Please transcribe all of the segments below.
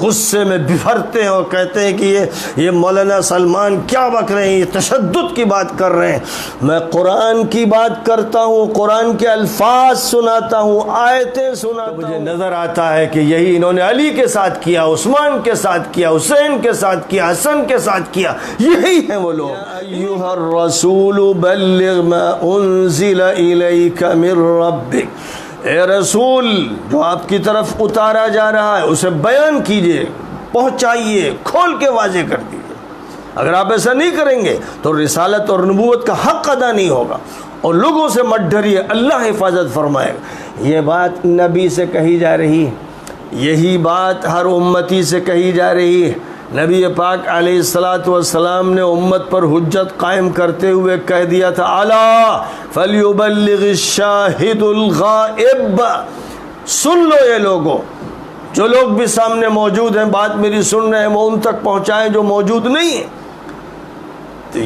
غصے میں بفرتے ہیں اور کہتے ہیں کہ یہ مولانا سلمان کیا بک رہے ہیں، یہ تشدد کی بات کر رہے ہیں۔ میں قرآن کی بات کرتا ہوں، قرآن کے الفاظ سناتا ہوں، آیتیں سناتا ہوں۔ مجھے نظر آتا ہے کہ یہی انہوں نے علی کے ساتھ کیا، عثمان کے ساتھ کیا، حسین کے ساتھ کیا، حسن کے ساتھ کیا، یہی ہیں وہ لوگ۔ ایھا الرسول بلغ ما انزل الیک من ربک، اے رسول جو آپ کی طرف اتارا جا رہا ہے اسے بیان کیجئے، پہنچائیے، کھول کے واضح کر دیجئے۔ اگر آپ ایسا نہیں کریں گے تو رسالت اور نبوت کا حق ادا نہیں ہوگا، اور لوگوں سے مت ڈریے، اللہ حفاظت فرمائے گا۔ یہ بات نبی سے کہی جا رہی ہے، یہی بات ہر امتی سے کہی جا رہی ہے۔ نبی پاک علیہ السلام نے امت پر حجت قائم کرتے ہوئے کہہ دیا تھا، الا فلیبلغ الشاہد الغائب، سن لو یہ لوگوں، جو لوگ بھی سامنے موجود ہیں بات میری سن رہے ہیں، وہ ان تک پہنچائیں جو موجود نہیں ہیں۔ تو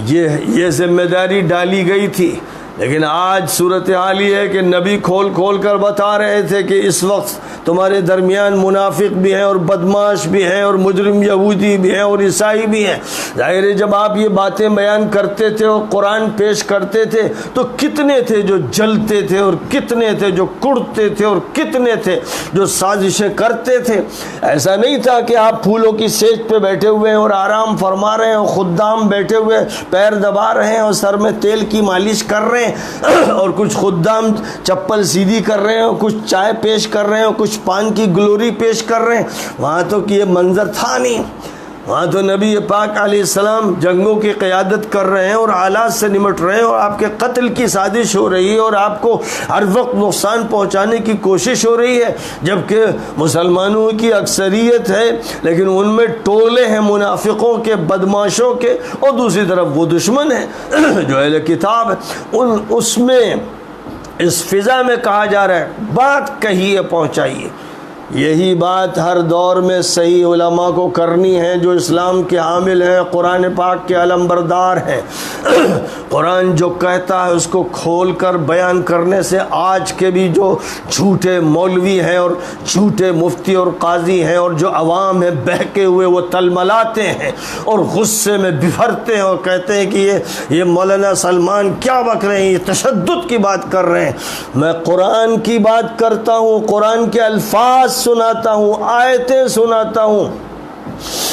یہ ذمہ داری ڈالی گئی تھی، لیکن آج صورتحال یہ ہے کہ نبی کھول کھول کر بتا رہے تھے کہ اس وقت تمہارے درمیان منافق بھی ہیں اور بدماش بھی ہیں اور مجرم یہودی بھی ہیں اور عیسائی بھی ہیں۔ ظاہر ہے جب آپ یہ باتیں بیان کرتے تھے اور قرآن پیش کرتے تھے تو کتنے تھے جو جلتے تھے اور کتنے تھے جو کڑتے تھے اور کتنے تھے جو سازشیں کرتے تھے۔ ایسا نہیں تھا کہ آپ پھولوں کی سیج پہ بیٹھے ہوئے ہیں اور آرام فرما رہے ہیں اور خدام بیٹھے ہوئے پیر دبا رہے ہیں اور سر میں تیل کی مالش کر رہے ہیں، اور کچھ خدام چپل سیدھی کر رہے ہیں اور کچھ چائے پیش کر رہے ہیں اور کچھ پان کی گلوری پیش کر رہے ہیں۔ وہاں تو یہ منظر تھا نہیں، وہاں تو نبی پاک علیہ السلام جنگوں کی قیادت کر رہے ہیں اور حالات سے نمٹ رہے ہیں اور آپ کے قتل کی سازش ہو رہی ہے اور آپ کو ہر وقت نقصان پہنچانے کی کوشش ہو رہی ہے، جبکہ مسلمانوں کی اکثریت ہے لیکن ان میں ٹولے ہیں منافقوں کے، بدماشوں کے، اور دوسری طرف وہ دشمن ہیں جو اہل کتاب ہے۔ اس میں اس فضا میں کہا جا رہا ہے بات کہیے، پہنچائیے۔ یہی بات ہر دور میں صحیح علماء کو کرنی ہے جو اسلام کے حامل ہیں، قرآن پاک کے علمبردار ہیں۔ قرآن جو کہتا ہے اس کو کھول کر بیان کرنے سے آج کے بھی جو جھوٹے مولوی ہیں اور جھوٹے مفتی اور قاضی ہیں اور جو عوام ہیں بہکے ہوئے، وہ تلملاتے ہیں اور غصے میں بفرتے ہیں اور کہتے ہیں کہ یہ مولانا سلمان کیا بک رہے ہیں، یہ تشدد کی بات کر رہے ہیں۔ میں قرآن کی بات کرتا ہوں، قرآن کے الفاظ سناتا ہوں، آیتیں سناتا ہوں۔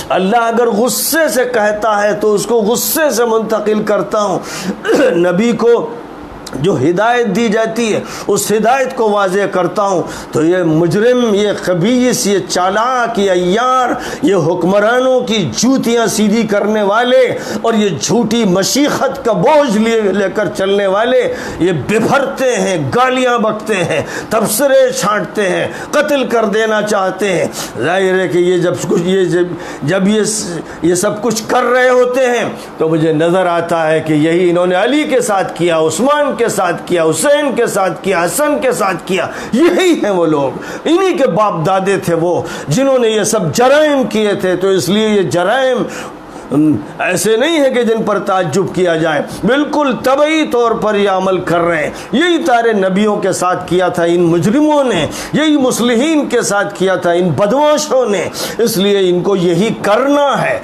اللہ اگر غصے سے کہتا ہے تو اس کو غصے سے منتقل کرتا ہوں، نبی کو جو ہدایت دی جاتی ہے اس ہدایت کو واضح کرتا ہوں۔ تو یہ مجرم، یہ خبیث، یہ چالاک، یہ عیار، یہ حکمرانوں کی جوتیاں سیدھی کرنے والے اور یہ جھوٹی مشیخت کا بوجھ لے کر چلنے والے، یہ ببھرتے ہیں، گالیاں بکتے ہیں، تبصرے چھانٹتے ہیں، قتل کر دینا چاہتے ہیں۔ ظاہر ہے کہ جب یہ سب کچھ کر رہے ہوتے ہیں تو مجھے نظر آتا ہے کہ یہی انہوں نے علی کے ساتھ کیا، عثمان کے ساتھ کیا، حسین کے ساتھ کیا، حسن کے ساتھ کیا، یہی ہیں وہ لوگ، انہی کے باپ دادے تھے وہ جنہوں نے یہ سب جرائم کیے تھے۔ تو اس لیے یہ جرائم ایسے نہیں ہے کہ جن پر تعجب کیا جائے، بالکل طبعی طور پر یہ عمل کر رہے ہیں۔ یہی سارے نبیوں کے ساتھ کیا تھا ان مجرموں نے، یہی مصلحین کے ساتھ کیا تھا ان بدماشوں نے، اس لیے ان کو یہی کرنا ہے۔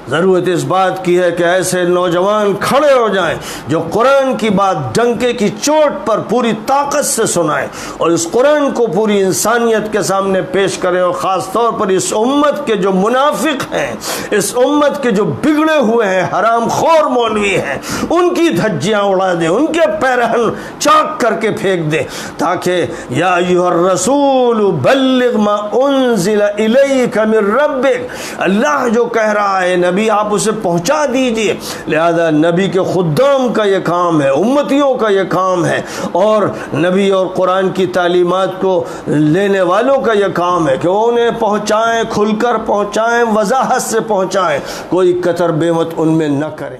ضرورت اس بات کی ہے کہ ایسے نوجوان کھڑے ہو جائیں جو قرآن کی بات ڈنکے کی چوٹ پر پوری طاقت سے سنائیں اور اس قرآن کو پوری انسانیت کے سامنے پیش کریں، اور خاص طور پر اس امت کے جو منافق ہیں، اس امت کے جو بگڑے ہوئے ہیں، حرام خور مولوی ہیں، ان کی دھجیاں اڑا دیں، ان کے پیرہن چاک کر کے پھینک دیں، تاکہ یا ایھا الرسول بلغ ما انزل الیک من ربک، اللہ جو کہہ رہا ہے نبی آپ اسے پہنچا دیجئے۔ لہذا نبی کے خدام کا یہ کام ہے، امتیوں کا یہ کام ہے، اور نبی اور قرآن کی تعلیمات کو لینے والوں کا یہ کام ہے کہ انہیں پہنچائیں، کھل کر پہنچائیں، وضاحت سے پہنچائیں، کوئی قطر بے مت ان میں نہ کریں۔